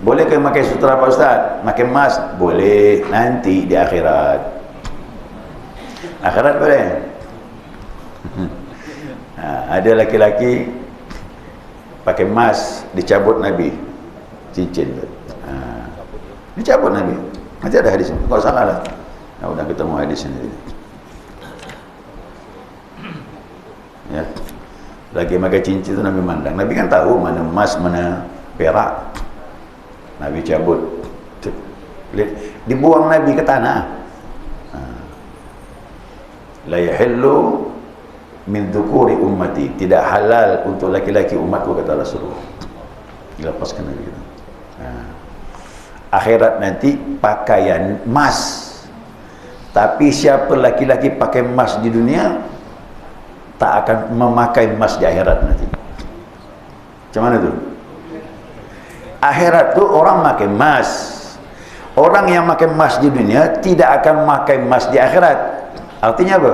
Boleh ke pakai sutera Pak Ustaz? Pakai emas? Boleh, nanti di akhirat. Akhirat boleh. Ada laki-laki pakai emas, dicabut Nabi cincin tu. Dicabut Nabi. Nanti ada hadis. Kau salah lah. Udah ketemu hadis ini. Ya. Lagi pakai cincin tu Nabi mandang. Nabi kan tahu mana emas, mana perak. Nabi cabut. Dibuang Nabi ke tanah. La yahillu min dzukuri ummati, tidak halal untuk laki-laki umatku, kata Rasulullah. Dilepaskan Nabi. Akhirat nanti pakaian emas. Tapi siapa laki-laki pakai emas di dunia, tak akan memakai emas di akhirat nanti. Macam mana tu? Akhirat tu orang pakai emas. Orang yang pakai emas di dunia tidak akan pakai emas di akhirat. Artinya apa?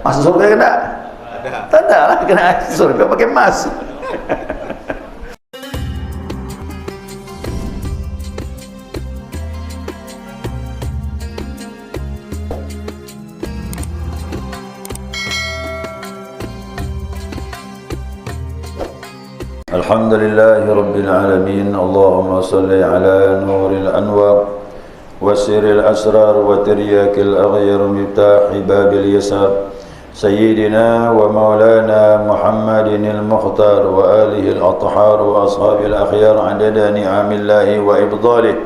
Masuk surga ke tak? Tak ada lah, kena surga pakai emas. Alhamdulillahi Rabbil Alamin. Allahumma salli ala nuril anwar wasiril asrar wa tiryakil aghyar miftahi babil yasar Sayyidina wa maulana Muhammadin al-Mukhtar wa alihi al-athhar wa ashabil akhyar adada ni'amillahi wa ibdalih.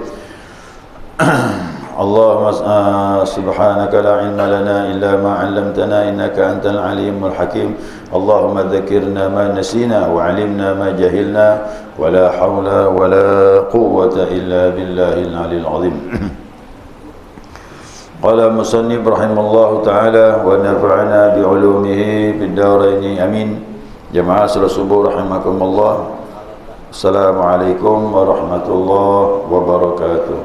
Allahumma subhanaka la ilma lana illa ma 'allamtana innaka antal alimul hakim. Allahumma dzakirna ma nasina wa 'allimna ma jahilna wa la hawla wa la quwwata illa billahil 'aliyyil 'azim. Qala musannif rahimallahu ta'ala wa nafa'ana bi 'ulumihi fid dharain amin. Jamaah salat subuh rahimakumullah. Assalamualaikum warahmatullahi wabarakatuh.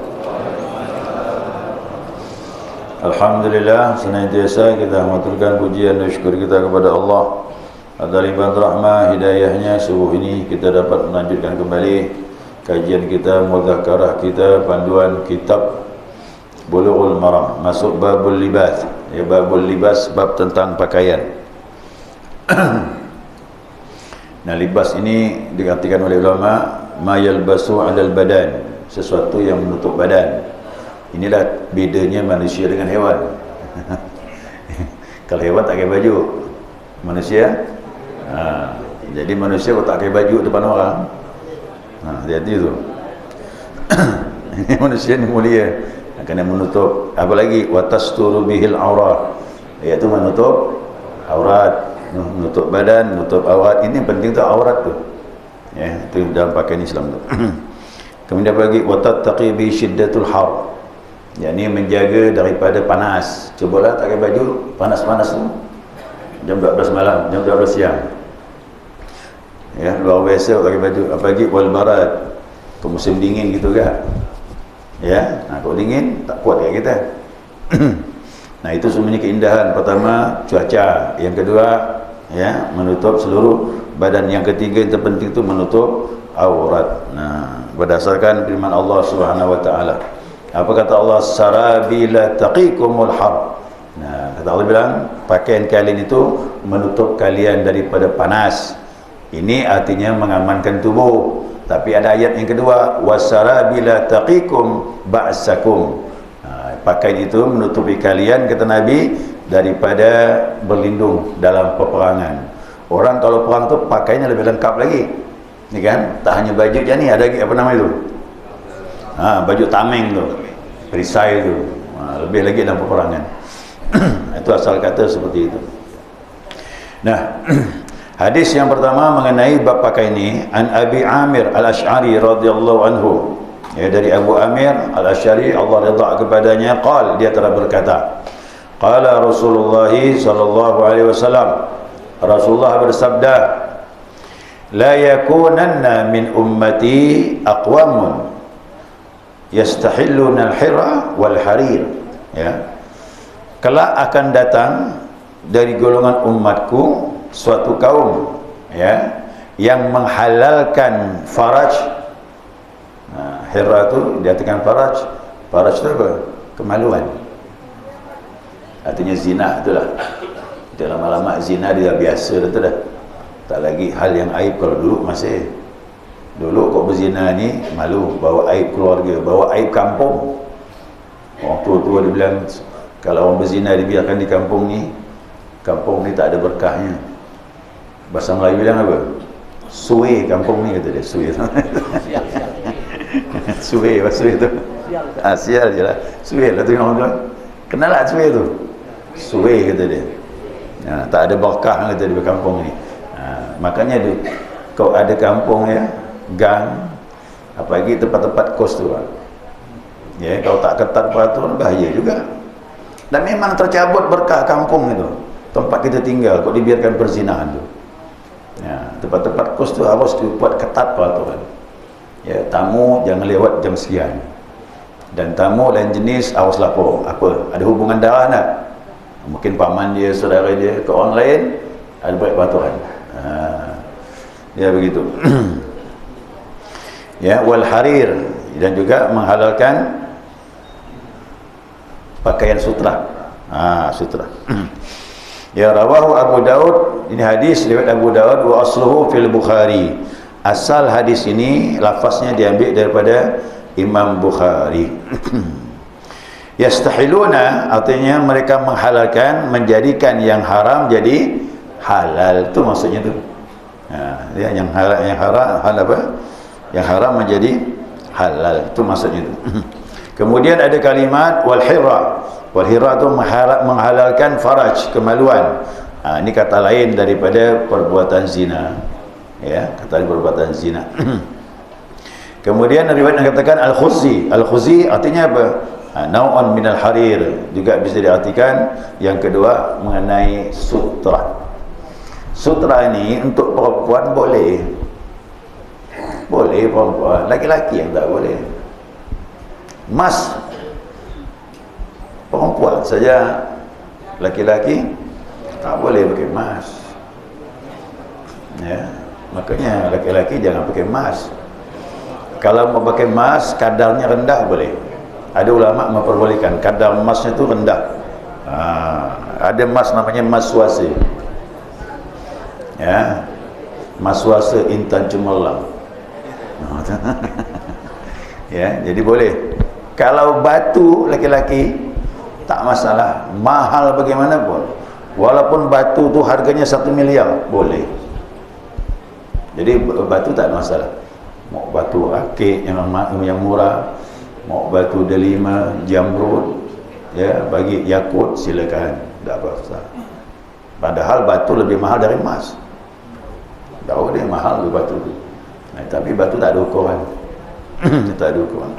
Alhamdulillah, senantiasa kita mengaturkan pujian dan syukur kita kepada Allah atas limpahan rahmah hidayahnya. Subuh ini kita dapat melanjutkan kembali kajian kita, mudzakarah kita, panduan kitab Bulughul Maram, masuk babul libas. Ya, babul libas, bab tentang pakaian. Nah, libas ini diartikan oleh ulama ma yalbasu 'alal badan, sesuatu yang menutup badan. Inilah bedanya manusia dengan hewan. Kalau hewan tak pakai baju, manusia jadi manusia kalau tak pakai baju depan orang, hati-hati tu. Manusia ni mulia, kena menutup. Apalagi watasturu bihil aurat, iaitu menutup aurat, menutup badan, menutup aurat. Ini penting tu, aurat tu. Ya, itu dalam pakaian Islam tu. Kemudian bagi watattaqi bi syiddatul har, yakni menjaga daripada panas. Cubalah tak pakai baju, panas-panas tu. Jam 12 malam, jam 12 siang. Ya, luar biasa pakai baju. Apalagi wal barat, ke musim dingin gitu kan. Ya, kalau dingin tak kuat kayak kita. Nah, itu semuanya keindahan. Pertama, cuaca. Yang kedua, ya, menutup seluruh badan. Yang ketiga yang terpenting itu menutup aurat. Nah, berdasarkan firman Allah Subhanahu wa taala. Apa kata Allah? Sarabila taqikumul har. Nah, kata Allah bilang, pakaian kalian itu menutup kalian daripada panas. Ini artinya mengamankan tubuh. Tapi ada ayat yang kedua, wasarabila taqikum ba'sakum. Pakaian itu menutupi kalian, kata Nabi, daripada berlindung dalam peperangan. Orang kalau perang tu pakainya lebih lengkap lagi. Ni kan? Tak hanya baju je ni, ada lagi apa nama itu? Baju tameng tu, perisai tu, lebih lagi dalam peperangan. Itu asal kata seperti itu. Nah, hadis yang pertama mengenai bab pakai ini, an Abi Amir Al-Asy'ari radhiyallahu anhu, ya, dari Abu Amir Al-Asy'ari, Allah ridha kepadanya, qala, dia telah berkata, qala Rasulullah sallallahu alaihi wasallam, Rasulullah bersabda, la yakunanna min ummati aqwamun yastahilluna al-hira wal harir. Ya, kelak akan datang dari golongan umatku suatu kaum, ya, yang menghalalkan faraj. Hira tu diartikan faraj. Faraj tu apa? Kemaluan. Artinya zina itulah. Dalam lama zina dia biasa dah tu dah. Tak lagi hal yang aib. Kalau dulu masih. Dulu kau berzina ni malu, bawa aib keluarga, bawa aib kampung. Orang tua-tua dia bilang, kalau orang berzina dibiarkan di kampung ni tak ada berkahnya. Bahasa Melayu bilang apa? Suwe kampung ni, kata dia. Suwe. Suwe, apa suwe tu? Sial je lah. Suwe lah tu orang bilang. Kenal tak suwe tu? Suwe, kata dia. Tak ada berkah, kata dia, di kampung ni. Makanya kau ada kampung ya, gang, apalagi tempat-tempat kos tu, ya, kalau tak ketat peraturan bahaya juga. Dan memang tercabut berkah kampung itu, tempat kita tinggal, kok dibiarkan perzinahan tu. Ya, tempat-tempat kos tu harus dibuat ketat peraturan. Ya, tamu jangan lewat jam sekian. Dan tamu lain jenis awas lapor. Apa? Ada hubungan darah tak? Mungkin paman dia, saudara dia, ke orang lain, ada buat peraturan. Ya begitu. Ya, wal harir, dan juga menghalalkan pakaian sutra. Sutra. Ya, rawahu Abu Daud, ini hadis riwayat Abu Daud, wa asluhu fil Bukhari. Asal hadis ini lafaznya diambil daripada Imam Bukhari. Yastahiluna, artinya mereka menghalalkan, menjadikan yang haram jadi halal. Itu maksudnya tu. Ya, yang halal, hal apa? Yang haram menjadi halal. Itu maksudnya tu. Kemudian ada kalimat wal hira. Wal hira tu menghalalkan faraj, kemaluan. Ini kata lain daripada perbuatan zina. Ya, kata lain perbuatan zina. Kemudian riwayat yang katakan al-khuzi. Al-khuzi artinya apa? Nau'un minal harir, juga bisa diartikan. Yang kedua mengenai sutra. Sutra ini untuk perempuan boleh. Boleh perempuan, laki-laki yang tak boleh. Mas perempuan saja, laki-laki tak boleh pakai mas. Ya, makanya laki-laki jangan pakai mas. Kalau mau pakai mas, kadarnya rendah boleh. Ada ulama memperbolehkan kadar emasnya itu rendah. Ada emas namanya emas swasta. Ya, emas swasta Intan Cemerlang. Ya, jadi boleh. Kalau batu laki-laki tak masalah, mahal bagaimanapun. Walaupun batu tu harganya 1 miliar, boleh. Jadi batu tak ada masalah. Mau batu akik yang murah, mau batu delima, jamrud, ya, bagi yakut silakan, tak apa. Padahal batu lebih mahal dari emas. Tahu dia mahal tu batu tu. Tapi batu tak ada ukuran. Tak ada ukuran.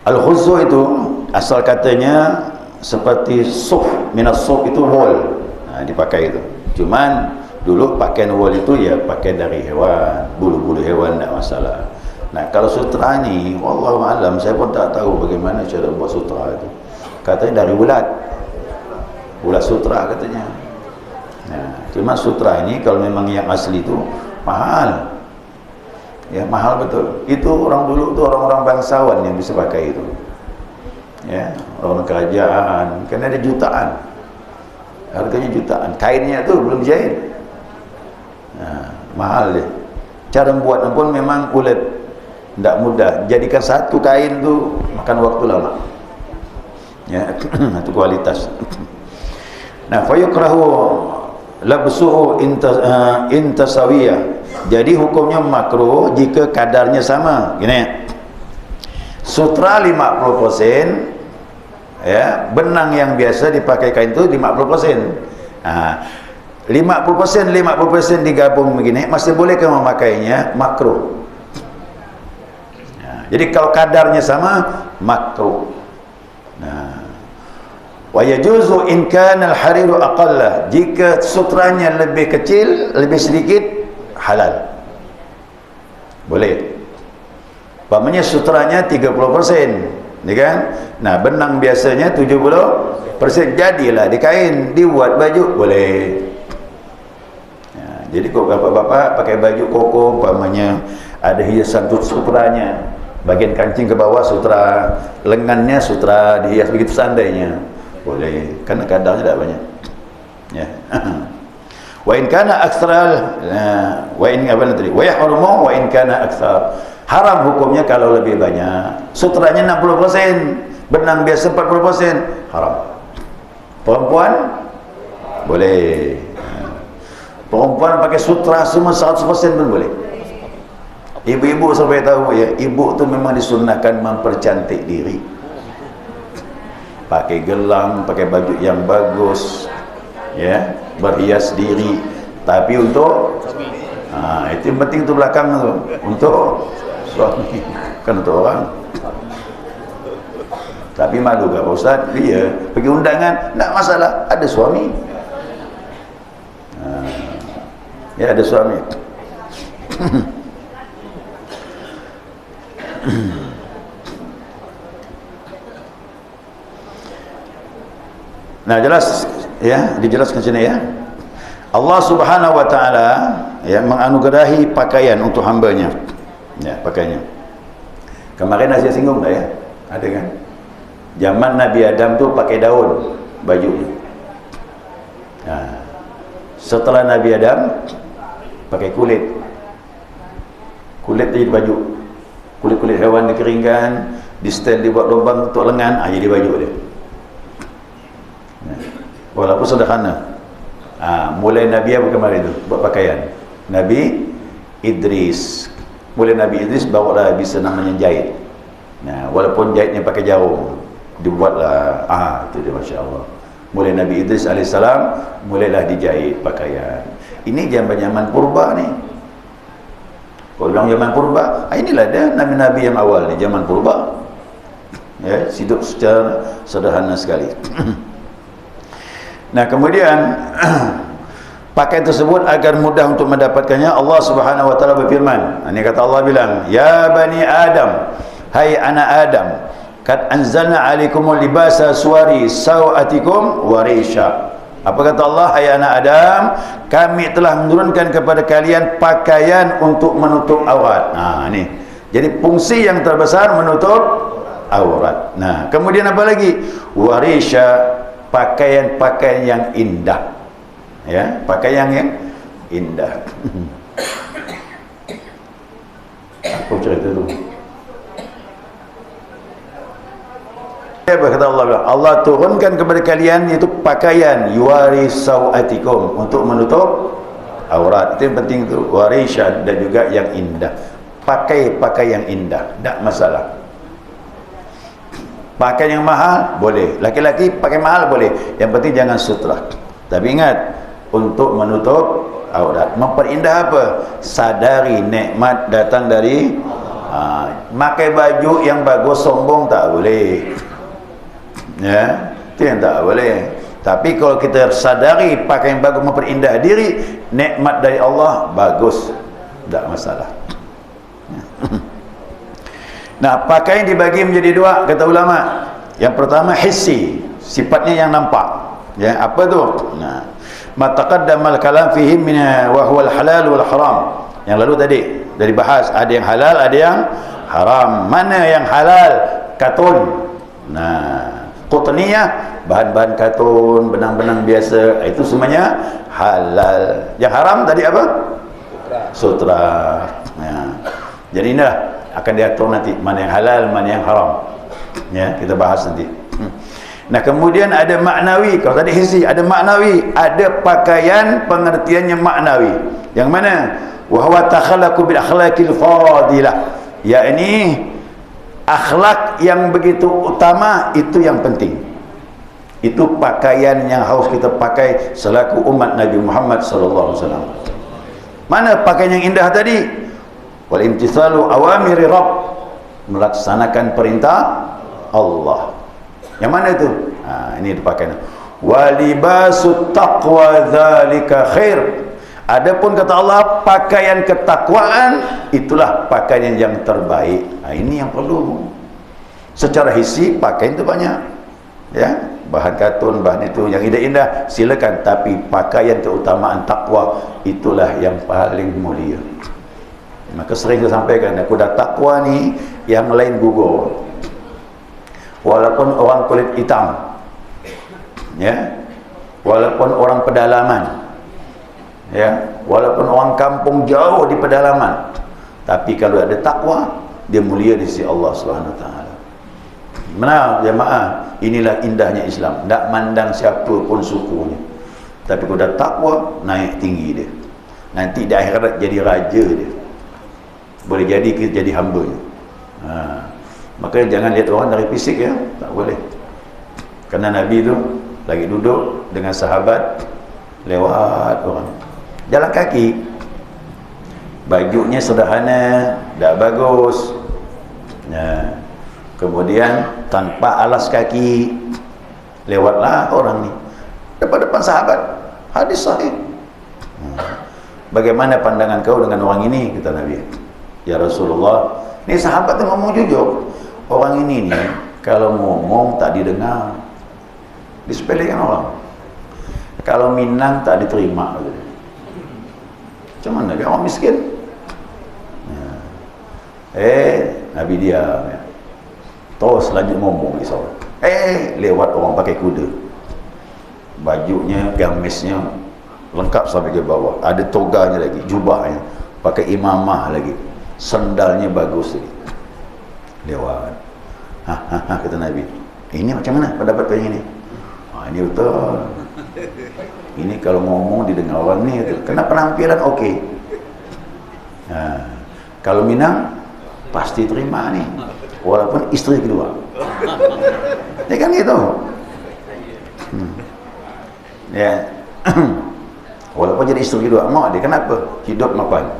Al-khuzzu itu asal katanya seperti suf, minas suf itu wool. Dipakai itu. Cuman dulu pakaian wool itu ya pakai dari hewan, bulu-bulu hewan, tak masalah. Nah, kalau sutra ni, wallahu alam, saya pun tak tahu bagaimana cara buat sutra itu. Katanya dari ulat. Ulat sutra katanya. Nah, cuma sutra ini kalau memang yang asli itu mahal. Ya, mahal betul. Itu orang dulu tu orang-orang bangsawan yang bisa pakai itu. Ya, orang kerajaan, kan ada jutaan. Harganya jutaan. Kainnya tu belum jahit. Nah, mahal dia. Cara membuatnya pun memang ulet, tidak mudah. Jadikan satu kain tu makan waktu lama. Ya, itu kualitas. Nah, fayukrahu labsuhu intasawiyah. Jadi hukumnya makruh jika kadarnya sama. Gini. Sutra 50%, ya, benang yang biasa dipakai kain itu 50%. 50% digabung begini, masih boleh ke memakainya? Makruh. Jadi kalau kadarnya sama, makruh. Wa yajuzu in kana al-hariru aqalla. Jika sutranya lebih kecil, lebih sedikit, halal. Boleh. Umpamanya sutranya 30%, ni kan. Nah, benang biasanya 70%, jadilah di kain, dibuat baju boleh. Jadi kalau bapak-bapak pakai baju koko umpamanya ada hiasan sutranya, bagian kancing ke bawah sutra, lengannya sutra dihias begitu seandainya boleh, karena kadang tidak banyak ya. Wa in kana aksral wa in apa tadi wa yahrumu wa in kana aksar, haram hukumnya kalau lebih banyak. Sutranya 60%, benang biasa 40%, haram. Perempuan boleh. Perempuan pakai sutra semua 100% pun boleh. Ibu-ibu sampai tahu ya, ibu tu memang disunnahkan mempercantik diri. Pakai gelang, pakai baju yang bagus, ya, berhias diri. Tapi untuk itu yang penting tu belakang tu, untuk suami, bukan untuk orang. Tapi malu gak Pak Ustaz? Dia pergi undangan, tak masalah, ada suami. Ya, ada suami. Nah, jelas ya, dijelaskan sini ya. Allah Subhanahu wa taala ya menganugerahi pakaian untuk hambanya. Ya, pakaiannya. Kemarin saya singgung tak ya? Ada kan? Zaman Nabi Adam tu pakai daun bajunya. Nah, setelah Nabi Adam pakai kulit jadi baju, kulit hewan dikeringkan, di setel, dibuat lubang untuk lengan, jadi baju dia. Walaupun sederhana. Mulai Nabi apa kemarin itu buat pakaian? Nabi Idris. Mulai Nabi Idris barulah bisa namanya jahit. Nah, walaupun jahitnya pakai jarum, dibuatlah itu dia, Masya Allah. Mulai Nabi Idris alaihissalam mulailah dijahit pakaian. Ini zaman purba ni. Kalau bilang zaman purba, inilah dia nabi-nabi yang awal ni, zaman purba. Ya, hidup secara sederhana sekali. Nah, kemudian pakaian tersebut agar mudah untuk mendapatkannya, Allah Subhanahu wa taala berfirman. Ini kata Allah bilang, "Ya bani Adam, hai anak Adam, kad anzalna alaikumul libasa suwari sawatikum wa risha." Apa kata Allah? Hai anak Adam, kami telah menurunkan kepada kalian pakaian untuk menutup aurat. Ini. Jadi fungsi yang terbesar menutup aurat. Nah, kemudian apa lagi? Warisha, pakaian-pakaian yang indah. Ya, pakaian yang indah. Apa cerita itu? Apa kata Allah? Allah turunkan kepada kalian itu pakaian yuwari sawatikum, untuk menutup aurat. Itu yang penting tu, warisha, dan juga yang indah. Pakai yang indah, tak masalah. Pakai yang mahal boleh, laki-laki pakai mahal boleh, yang penting jangan sutra. Tapi ingat, untuk menutup aurat. Memperindah apa? Sadari nikmat datang dari pakai baju yang bagus sombong tak boleh. Ya, itu yang tak boleh. Tapi kalau kita sadari pakai yang bagus memperindah diri, nikmat dari Allah, bagus, tak masalah. Nah, pakaian dibagi menjadi dua kata ulama. Yang pertama hissi, sifatnya yang nampak. Ya, apa tu? Nah, ma taqaddamal kalam fihi min wa huwa al-halal wal haram. Yang lalu tadi dari bahas, ada yang halal, ada yang haram. Mana yang halal? Katun. Nah, qutniyah, bahan-bahan katun, benang-benang biasa, itu semuanya halal. Yang haram tadi apa? Sutra. Ya. Jadi inilah akan diatur nanti mana yang halal, mana yang haram. Ya, kita bahas nanti. Nah, kemudian ada maknawi. Kalau tadi hissi, ada maknawi, ada pakaian pengertiannya maknawi. Yang mana? Wa huwa takhalaqu bil akhlaqil fadilah. Yakni akhlak yang begitu utama, itu yang penting. Itu pakaian yang harus kita pakai selaku umat Nabi Muhammad sallallahu alaihi wasallam. Mana pakaian yang indah tadi? Wal imtithalu awamiri rabb, melaksanakan perintah Allah. Yang mana itu? Ini pakaian. Walibasut taqwa dzalika khair. Adapun kata Allah, pakaian ketakwaan itulah pakaian yang terbaik. Ini yang perlu. Secara hissi pakaian itu banyak, ya, bahan katun, bahan itu yang indah-indah silakan, tapi pakaian keutamaan takwa itulah yang paling mulia. Maka sering saya sampaikan, aku dah takwa ni yang lain gugur, walaupun orang kulit hitam, ya, walaupun orang pedalaman, ya, walaupun orang kampung jauh di pedalaman, tapi kalau ada takwa dia mulia di sisi Allah Subhanahu Wa Taala. Mana jemaah, inilah indahnya Islam, tak mandang siapa pun sukunya, tapi kalau dah takwa naik tinggi dia, nanti di akhirat jadi raja dia, boleh jadi kita jadi hamba-Nya. Maka jangan lihat orang dari fisik, ya, tak boleh. Kerana Nabi tu lagi duduk dengan sahabat, lewat orang jalan kaki, bajunya sederhana, tak bagus, kemudian tanpa alas kaki, lewatlah orang ni depan-depan sahabat, hadis sahih. Bagaimana pandangan kau dengan orang ini, kata Nabi. Ya Rasulullah, ni sahabat tu ngomong jujur, orang ini ni kalau ngomong tak didengar, disepelekan orang, kalau minang tak diterima. Macam mana dia orang miskin? Nabi diam, ya. Terus lanjut ngomong lagi seorang. Lewat orang pakai kuda, bajunya, gamisnya lengkap sampai ke bawah, ada toganya lagi, jubahnya, pakai imamah lagi, sandalnya bagus lagi. Lewat. Kata Nabi, ini macam mana pendapat kau ini? Ini betul. Ini kalau ngomong didengar orang ni, kena penampilan okey. Kalau minang pasti terima ni, walaupun isteri kedua. Ya kan gitu. Ya. Walaupun jadi isteri kedua, mak dia kenapa? Hidup mapan.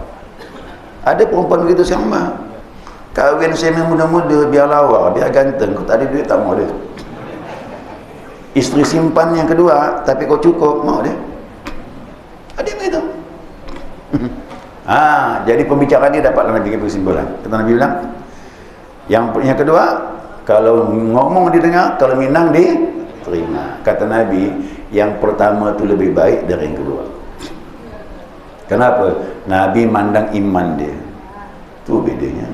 Ada perempuan begitu sama. Kahwin semen muda-muda, biar lawa, biar ganteng, kau tak ada duit tak mau dia. Isteri simpan yang kedua, tapi kau cukup, mau dia. Ada begitu. Jadi pembicaraan dia dapatlah Nabi kesimpulan. Kata Nabi bilang, yang kedua, kalau ngomong didengar, kalau minang diterima. Kata Nabi, yang pertama tu lebih baik dari yang kedua. Kenapa? Nabi mandang iman dia. Tu bedanya.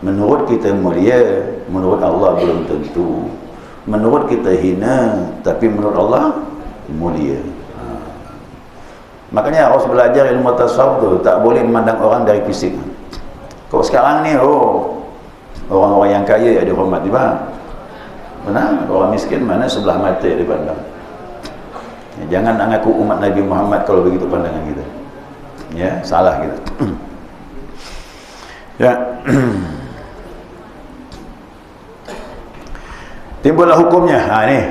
Menurut kita mulia, menurut Allah belum tentu. Menurut kita hina, tapi menurut Allah mulia. Makanya harus belajar ilmu tasawuf tu, tak boleh memandang orang dari fisik. Kau sekarang ni, orang-orang yang kaya ada hormat di bawah. Benar? Orang miskin mana sebelah mata dipandang. Jangan mengaku umat Nabi Muhammad kalau begitu pandangan kita. Ya, salah kita. Ya. Timbullah hukumnya. Ni.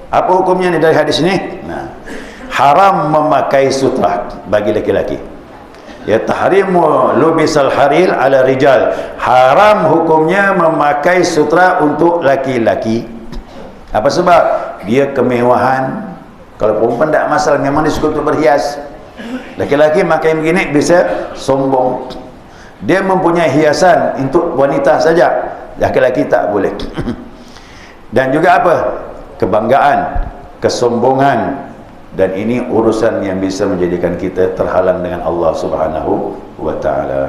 Apa hukumnya ni dari hadis ni? Haram memakai sutra bagi laki-laki. Ya, tahrimu lubisal haril ala rijal. Haram hukumnya memakai sutra untuk laki-laki. Apa sebab? Dia kemewahan. Kalau perempuan tak masalah, memang dia suka untuk berhias. Laki-laki makai begini bisa sombong. Dia mempunyai hiasan untuk wanita saja, laki-laki tak boleh. Dan juga apa? Kebanggaan, kesombongan. Dan ini urusan yang bisa menjadikan kita terhalang dengan Allah Subhanahu wa Ta'ala.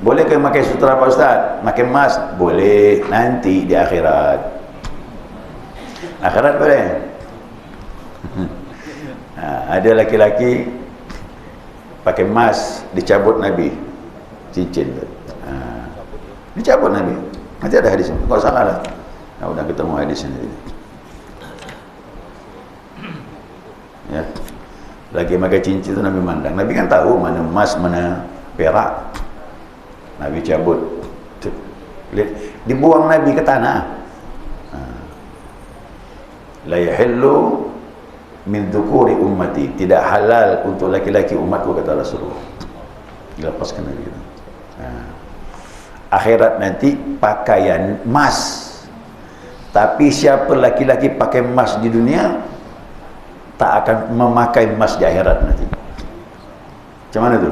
Boleh ke pakai sutra Pak Ustaz? Pakai emas? Boleh, nanti di akhirat. Akhirat boleh. Ada laki-laki pakai emas, dicabut Nabi cincin tu. Dicabut Nabi. Nanti ada hadis, kau salah lah. Udah ketemu hadis ini. Ya. Lagi pakai cincin tu Nabi mandang. Nabi kan tahu mana emas, mana perak. Nabi cabut. Dibuang Nabi ke tanah. La yahillu min dzukuri ummati, tidak halal untuk laki-laki umatku, kata Rasulullah. Dilepaskan Nabi kita. Akhirat nanti pakaian emas. Tapi siapa laki-laki pakai emas di dunia, tak akan memakai emas di akhirat nanti. Macam mana tu?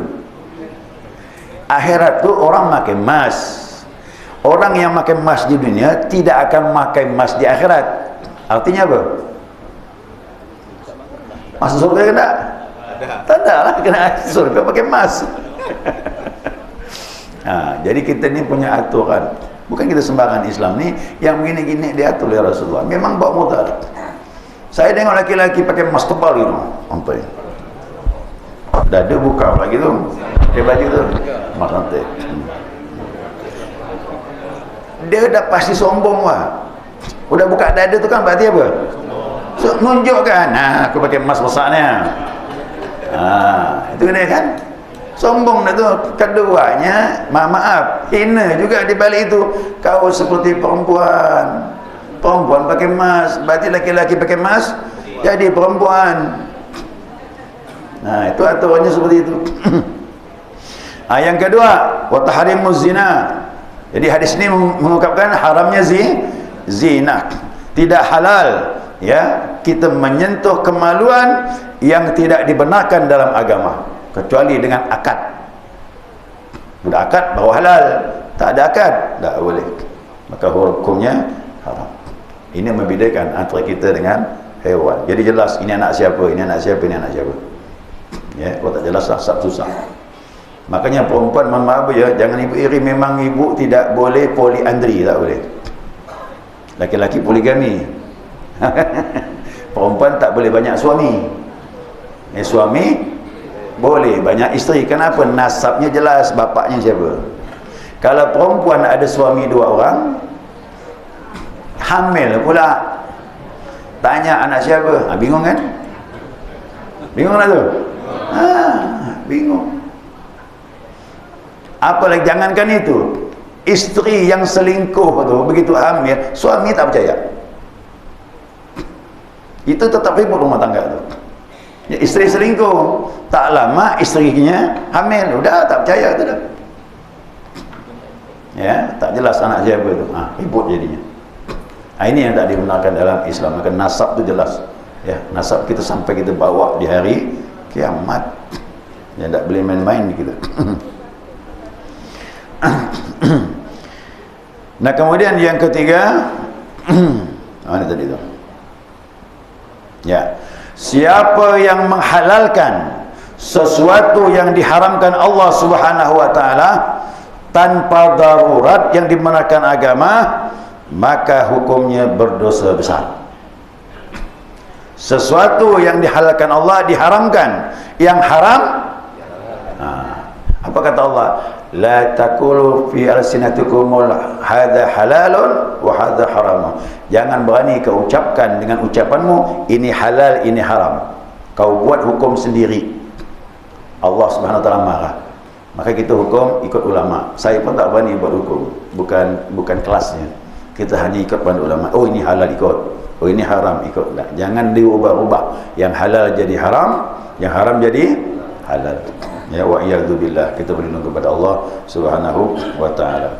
Akhirat tu orang pakai emas. orang yang pakai emas di dunia tidak akan pakai emas di akhirat. Artinya apa? Masuk surga ke tak? Tak ada lah, kena surga pakai emas. Jadi kita ni punya aturan. Bukan kita sembarangan Islam ni yang begini-gini diatur oleh Rasulullah. Memang bawa modal. Saya tengok laki-laki pakai emas tebal gitu. Sampai dada buka lagi tu. Pakai baju tu. Emas rantai. Dia dah pasti sombong lah. Udah buka dada tu kan berarti apa? So, nunjukkan, aku pakai emas besarnya. Itu kena kan? Sombong dah tu. Keduanya, maaf, hina juga di balik itu. Kau seperti perempuan. Perempuan pakai emas, berarti laki-laki pakai emas jadi perempuan. Itu aturannya seperti itu. Yang kedua, wa tahrimuz zina. Jadi hadis ini mengungkapkan haramnya zina. Tidak halal ya kita menyentuh kemaluan yang tidak dibenarkan dalam agama kecuali dengan akad. Sudah akad baru halal, tak ada akad tak boleh, maka hukumnya haram. Ini membedakan antara kita dengan hewan. Jadi jelas ini anak siapa, ini anak siapa, ini anak siapa ya. Kalau tak jelas sah susah. Makanya perempuan mama apa ya, jangan ibu iri. Memang ibu tidak boleh poliandri, tak boleh. Laki-laki poligami. Perempuan tak boleh banyak suami. Suami boleh banyak isteri. Kenapa? Nasabnya jelas, bapaknya siapa. Kalau perempuan ada suami 2 orang, hamil pula, tanya anak siapa, bingung kan? Bingung lah tu. Bingung. Apalagi jangankan itu, isteri yang selingkuh tu begitu hamil, suami tak percaya, itu tetap ribut rumah tangga tu. Ya, isteri selingkuh, tak lama isterinya hamil, udah tak percaya tu dah. Ya, tak jelas anak siapa tu, ribut jadinya. Ini yang tak dibenarkan dalam Islam. Maka nasab tu jelas ya, nasab kita sampai kita bawa di hari kiamat ya, tak boleh main-main kita. Nah kemudian yang ketiga, mana tadi tu ya, siapa yang menghalalkan sesuatu yang diharamkan Allah Subhanahu wa taala tanpa darurat yang dibenarkan agama, maka hukumnya berdosa besar. Sesuatu yang dihalalkan Allah diharamkan, yang haram apa kata Allah? La taqulu fi alsinatikum hadza halalun wa hadza haram. Jangan berani kau ucapkan dengan ucapanmu ini halal, ini haram. Kau buat hukum sendiri. Allah Subhanahu wa taala marah. Maka kita hukum ikut ulama. Saya pun tak berani buat hukum. Bukan kelasnya. Kita hanya ikut pada ulama. Oh ini halal ikut. Oh ini haram ikut. Tak. Jangan diubah-ubah. Yang halal jadi haram, yang haram jadi halal. Ya wa iyadzubillah, kita berlindung kepada Allah Subhanahu wa taala.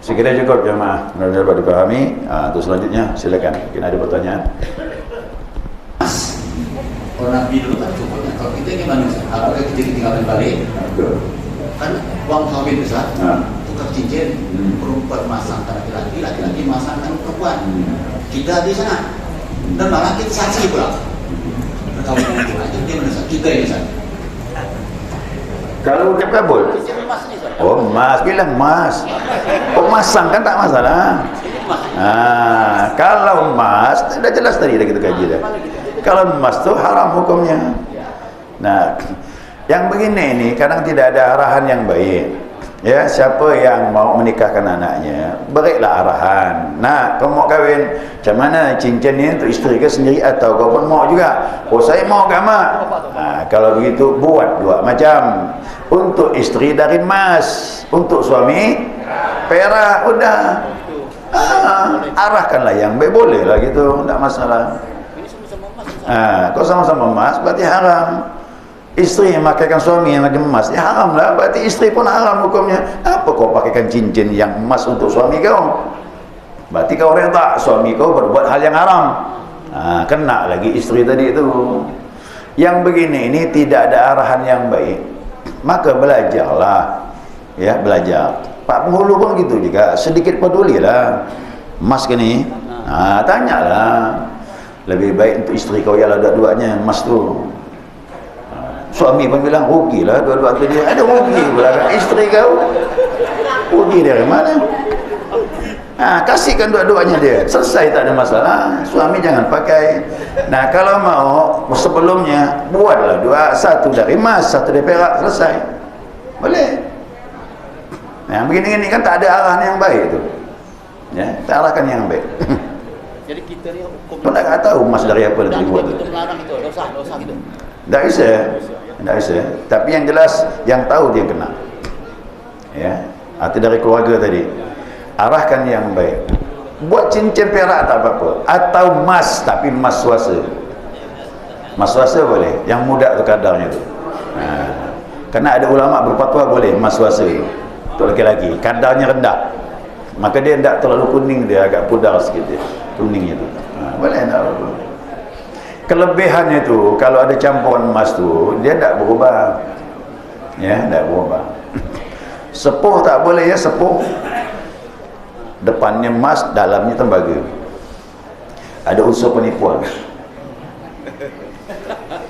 Sekiranya cukup jemaah, mudah-mudahan dapat dipahami. Untuk selanjutnya silakan, mungkin ada pertanyaan. Kalau Nabi dulu kan cukupnya, kalau kita ini manusia, apakah kita tinggalkan balik? Kan uang kawin besar, tukar cincin, perempuan masangkan laki-laki, laki-laki masangkan perempuan. Kita di sana, dan malah kita saksi pula. Perkawinan itu dia mendesak kita ini sana. Kalau ucap kabul, oh emas, bilang emas. Oh masang kan tak masalah. Kalau emas, dah jelas tadi dah kita kaji dah. Kalau emas tu haram hukumnya. Nah, yang begini ni kadang tidak ada arahan yang baik. Ya, siapa yang mau menikahkan anaknya, berilah arahan. Nah, kau mau kahwin, macam mana cincin ni untuk isteri ke sendiri atau kau pun mau juga? Oh, saya mau ke mak. Kalau begitu buat 2 macam. Untuk isteri dari emas, untuk suami perak, udah. Arahkanlah yang baik, boleh lah gitu, tak masalah. Kau sama-sama emas berarti haram. Isteri yang pakaikan suami yang lagi emas, haram lah, berarti isteri pun haram hukumnya. Apa kau pakaikan cincin yang emas untuk suami kau? Berarti kau reda suami kau berbuat hal yang haram. Kena lagi isteri tadi itu. Yang begini ini tidak ada arahan yang baik. Maka belajarlah, ya belajar. Pak penghulu pun gitu juga, sedikit pedulilah. Mas ke ni, tanyalah. Lebih baik untuk isteri kau ialah dua-duanya mas tu. Suami pun bilang rugilah dua-dua tu dia. Ada rugi pula kan isteri kau. Rugi dari mana? Kasihkan dua-duanya dia, selesai, tak ada masalah. Suami jangan pakai. Nah kalau mau sebelumnya buatlah satu dari emas, satu dari perak, selesai, boleh. Nah begini-gini kan tak ada arahan yang baik tu, ya, tak arahkan yang baik. Jadi kita ni hukum Kau tak tahu emas dari apa dia buat tu. kita melarang itu, dosa gitu. Tak bisa. Tapi yang jelas yang tahu dia kena, ya, atau dari keluarga tadi. Arahkan yang baik. Buat cincin perak tak apa-apa, atau emas tapi emas swasta. Emas swasta boleh, yang muda tu kadarnya tu. Kerana ada ulama berfatwa boleh emas swasta untuk lelaki-lelaki, kadarnya rendah, maka dia tidak terlalu kuning, dia agak pudar sikit dia, kuningnya tu. Boleh tak apa-apa. Kelebihannya tu kalau ada campuran emas tu dia tak berubah, ya, tak berubah. Sepuh tak boleh, ya, sepuh depannya emas, dalamnya tembaga. Ada unsur penipuan.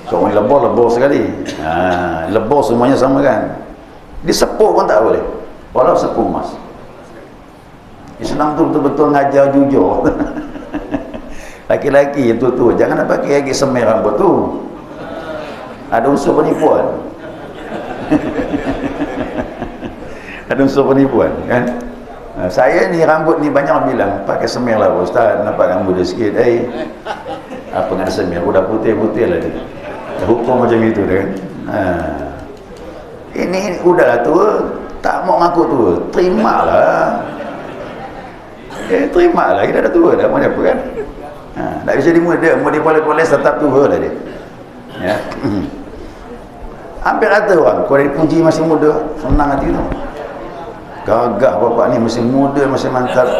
Kau lebur sekali. Lebur semuanya sama kan. Disepuh pun tak boleh, walau sepuh emas. Islam tu betul-betul ngajar jujur. Laki-laki yang tu jangan nak pakai lagi semai rambut tu. Ada unsur penipuan. Ada unsur penipuan kan. Saya ni rambut ni banyak bilang pakai semir lah Ustaz, nampak rambut dia sikit. Apa nak semir, udah putih-putih lah dia. Hukum macam itu dia kan. Ini udahlah tua, tak mau ngaku tua, terimalah. Terimalah, kita dah tua dah, mau apa kan. Tak bisa dimuda, mau dipoles-poles tetap tua lah dia, ya. Hampir rata orang kalau dipuji masih muda, senang hati tu. Gagah bapak ni masih muda, masih mantap.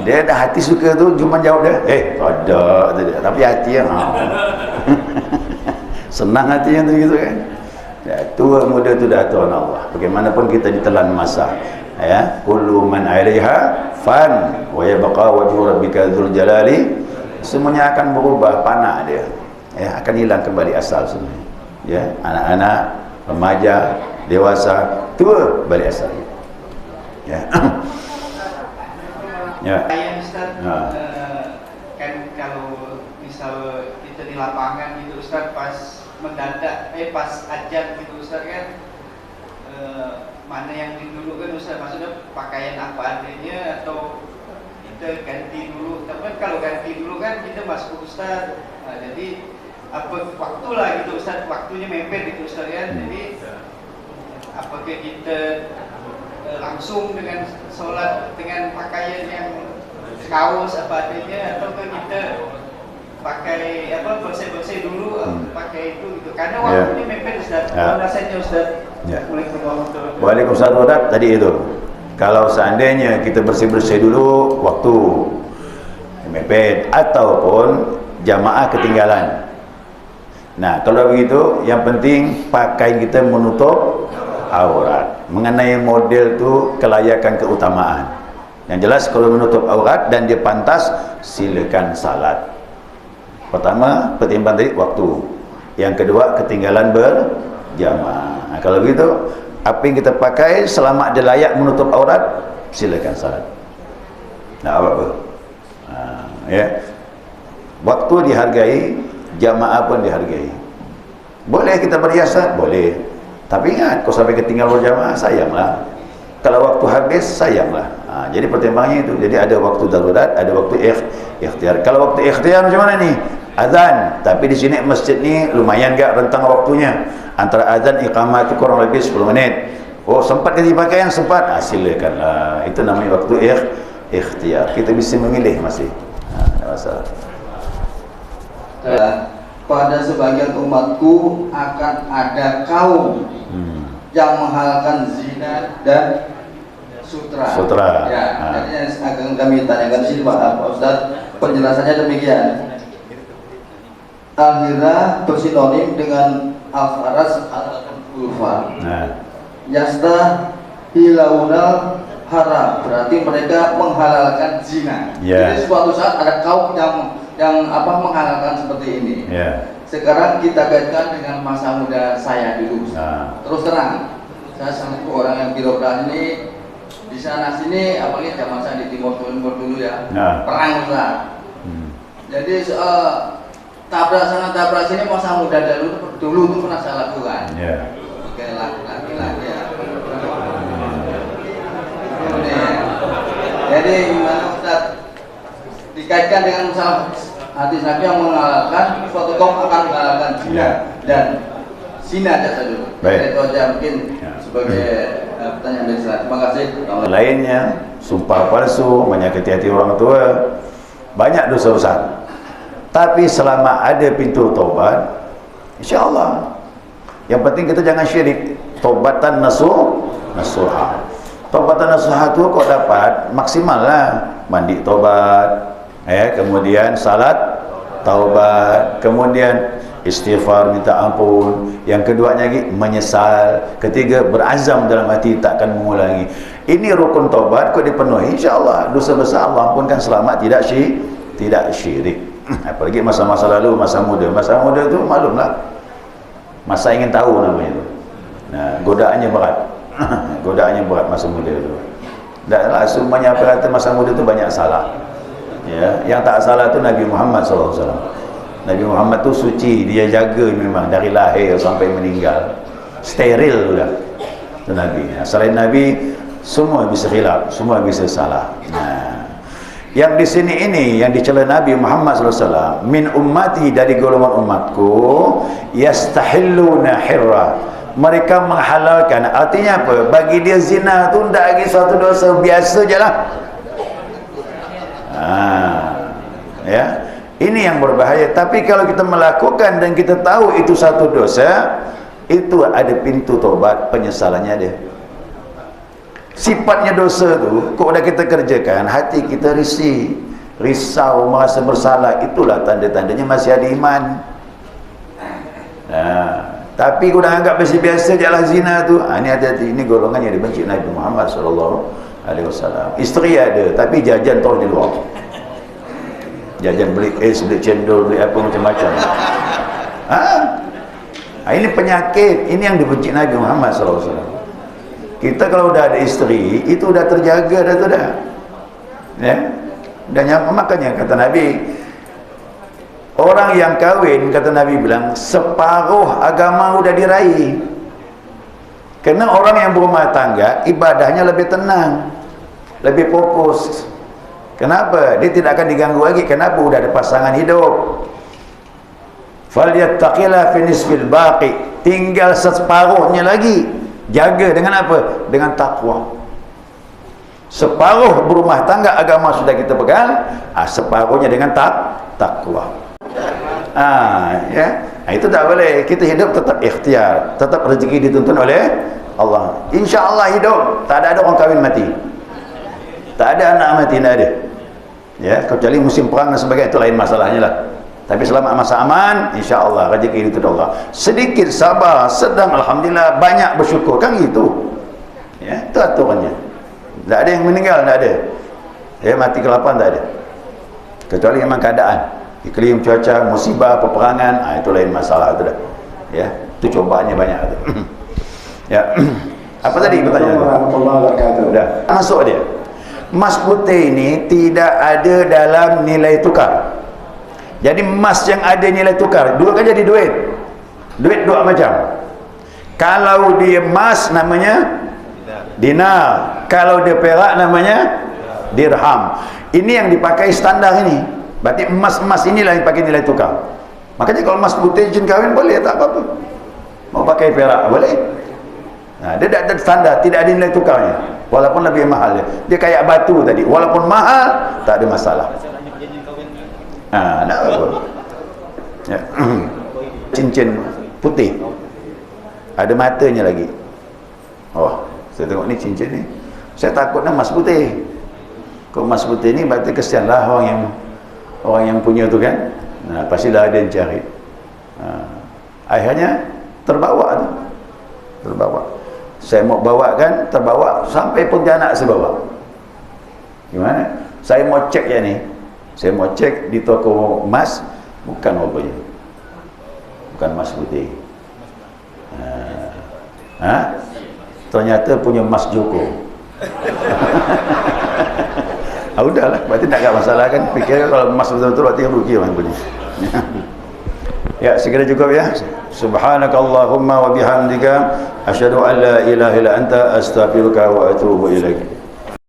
Dia dah hati suka tu, cuma jawab dia, ada, tapi hati yang senang hati yang tu gitu kan. Ya, tua muda tu dah Tuhan Allah. Bagaimanapun kita ditelan masa, ya. Kullu man 'alaiha fan wa yabqa wajhu rabbika dzul jalali. Semuanya akan berubah, panak dia, ya, akan hilang kembali asal semua, ya. Anak-anak, remaja, dewasa, tua, balik asal, ya. Ya. Ustaz, kan kalau misal kita di lapangan gitu Ustaz, pas mendadak pas ajan gitu Ustaz kan, mana yang didulukan Ustaz, maksudnya pakaian apa adanya atau kita ganti dulu. Tapi kalau ganti dulu kan kita masuk Ustaz, jadi apa waktu lah gitu Ustaz, waktunya mepet gitu Ustaz kan. Jadi apakah kita langsung dengan sholat dengan pakaian yang kaos apa adanya, atau kita pakai apa bersih-bersih dulu pakai itu gitu, karena waktunya mepet Ustaz. Rasanya Ustaz. Waalaikumsalam Ustaz. Tadi itu kalau seandainya kita bersih-bersih dulu, waktu mepet ataupun jamaah ketinggalan. Nah kalau begitu yang penting pakaian kita menutup aurat. Mengenai model tu kelayakan keutamaan. Yang jelas kalau menutup aurat dan dia pantas, silakan salat. Pertama, pertimbangan tadi waktu. Yang kedua, ketinggalan berjamaah. Kalau begitu, apa yang kita pakai selama dia layak menutup aurat, silakan salat. Nah, apa-apa. Ya. Waktu dihargai, jamaah pun dihargai. Boleh kita berhiasan? Boleh. Tapi ingat, kalau sampai ketinggalan berjamaah, sayanglah. Kalau waktu habis, sayanglah. Jadi pertimbangannya itu. Jadi ada waktu darurat, ada waktu ikhtiar. Kalau waktu ikhtiar macam mana ni? Azan. Tapi di sini masjid ni lumayan gak rentang waktunya. Antara azan iqamah itu kurang lebih 10 menit. Oh, sempat ke dipakai yang sempat? Silakanlah. Itu namanya waktu ikhtiar. Kita bisa memilih masih. Tak masalah. Pada sebagian umatku akan ada kaum yang menghalalkan zina dan sutra. Ya, artinya akan kami tanyakan di sini Pak Ustaz, penjelasannya demikian. Al-hira bersinonim dengan al-faras al-ulfa. Yasta hilaunal haram, berarti mereka menghalalkan zina. Jadi suatu saat ada kaum yang menghalalkan seperti ini. Sekarang kita kaitkan dengan masa muda saya dulu. Terus terang, saya sangat orang yang birokrat ini di sana sini, apalagi zaman saya di Timur dulu ya, perang besar. Jadi tabrak sana tabrak sini masa muda dulu itu pernah saya lakukan. Oke, laki-laki ya. Jadi gimana Ustaz, dikaitkan dengan masalah hadis Nabi yang menghalalkan suatu kaum akan menghalalkan zina dan zina saja dulu. Itu aja mungkin sebagai pertanyaan dari saya. Terima kasih. Lainnya sumpah palsu, menyakiti hati orang tua, banyak dosa besar. Tapi selama ada pintu taubat, insya-Allah. Yang penting kita jangan syirik. Taubatan nasuha. Taubatan nasuha itu kok dapat maksimal lah. Mandi taubat, kemudian salat taubat, kemudian istighfar minta ampun, yang keduanya lagi menyesal, ketiga berazam dalam hati takkan mengulangi. Ini rukun taubat kok dipenuhi, insyaallah dosa besar Allah ampunkan, selamat, tidak syirik. Apalagi masa-masa lalu, masa muda itu maklumlah, masa ingin tahu namanya itu. Nah, godaannya berat masa muda itu. Danlah semuanya apa kata masa muda itu banyak salah. Yang tak salah itu Nabi Muhammad SAW. Nabi Muhammad tu suci, dia jaga memang dari lahir sampai meninggal, steril sudah itu Nabi. Selain Nabi semua bisa khilaf, semua bisa salah. Yang di sini ini yang dicela Nabi Muhammad SAW, min ummati, dari golongan umatku, yastahilluna hirra, mereka menghalalkan. Artinya apa? Bagi dia zina tu tidak lagi suatu dosa biasa je lah. Ini yang berbahaya. Tapi kalau kita melakukan dan kita tahu itu satu dosa, itu ada pintu tobat, penyesalannya ada. Sifatnya dosa tu, kok udah kita kerjakan, hati kita risau, merasa bersalah, itulah tanda-tandanya masih ada iman. Tapi kau dah anggap biasa-biasa je lah zina tu, ini hati-hati, ini golongan yang dibenci Nabi Muhammad SAW. Isteri ada, tapi jajan terus di luar. Jajan beli beli cendol, beli apa macam-macam. Ini penyakit, ini yang dibenci Nabi Muhammad SAW. Kita kalau dah ada isteri, itu dah terjaga dah tu dah. Dan makanya kata Nabi, orang yang kahwin, kata Nabi bilang, separuh agama sudah diraih. Kerana orang yang berumah tangga, ibadahnya lebih tenang, lebih fokus. Kenapa? Dia tidak akan diganggu lagi. Kenapa? Sudah ada pasangan hidup. Falyattaqillah fi nisfil baqi, tinggal separuhnya lagi. Jaga dengan apa? Dengan takwa. Separuh berumah tangga agama sudah kita pegang, separuhnya dengan takwa. Itu tak boleh. Kita hidup tetap ikhtiar, tetap rezeki dituntun oleh Allah. InsyaAllah hidup, tak ada orang kahwin mati, tak ada anak mati, tak ada. Kecuali musim perang dan sebagainya, itu lain masalahnya lah. Tapi selama masa aman, insya-Allah rezeki itu dari Allah. Sedikit sabar, sedang alhamdulillah, banyak bersyukur, kan gitu. Itu aturannya. Tak ada yang meninggal, tak ada. Mati kelaparan, tak ada. Kecuali memang keadaan, iklim, cuaca, musibah, peperangan, itu lain masalah itu dah. Itu cobaannya banyak tu. Apa tadi pertanyaan? Sudah masuk dia. Emas putih ini tidak ada dalam nilai tukar. Jadi emas yang ada nilai tukar, dua kan jadi duit. Duit dua macam. Kalau dia emas namanya dinar, kalau dia perak namanya dirham. Ini yang dipakai standar ini. Berarti emas-emas inilah yang pakai nilai tukar. Makanya kalau emas putih izin kahwin boleh, tak apa-apa. Mau pakai perak boleh. Dia tak ada standar, tidak ada nilai tukarnya. Walaupun lebih mahal dia kayak batu tadi, walaupun mahal tak ada masalah. Tak apa. Cincin putih ada matanya lagi. Saya tengok ni cincin ni, saya takutnya emas putih. Kalau emas putih ni berarti kesianlah orang yang punya tu kan. Pastilah ada yang cari. Akhirnya terbawa. Saya mau bawa kan, terbawa sampai Pontianak saya bawa. Gimana? Saya mau cek ya nih. Saya mau cek di toko emas, bukan rupanya. Bukan emas putih. Ternyata punya Mas Joko. Udahlah, berarti tak masalah kan. Fikir kalau emas betul-betul berarti rugi orang punya. Ya, segera cukup ya. Subhanakallahumma wa bihamdika asyhadu an la ilaha illa anta astaghfiruka wa atubu ilaik.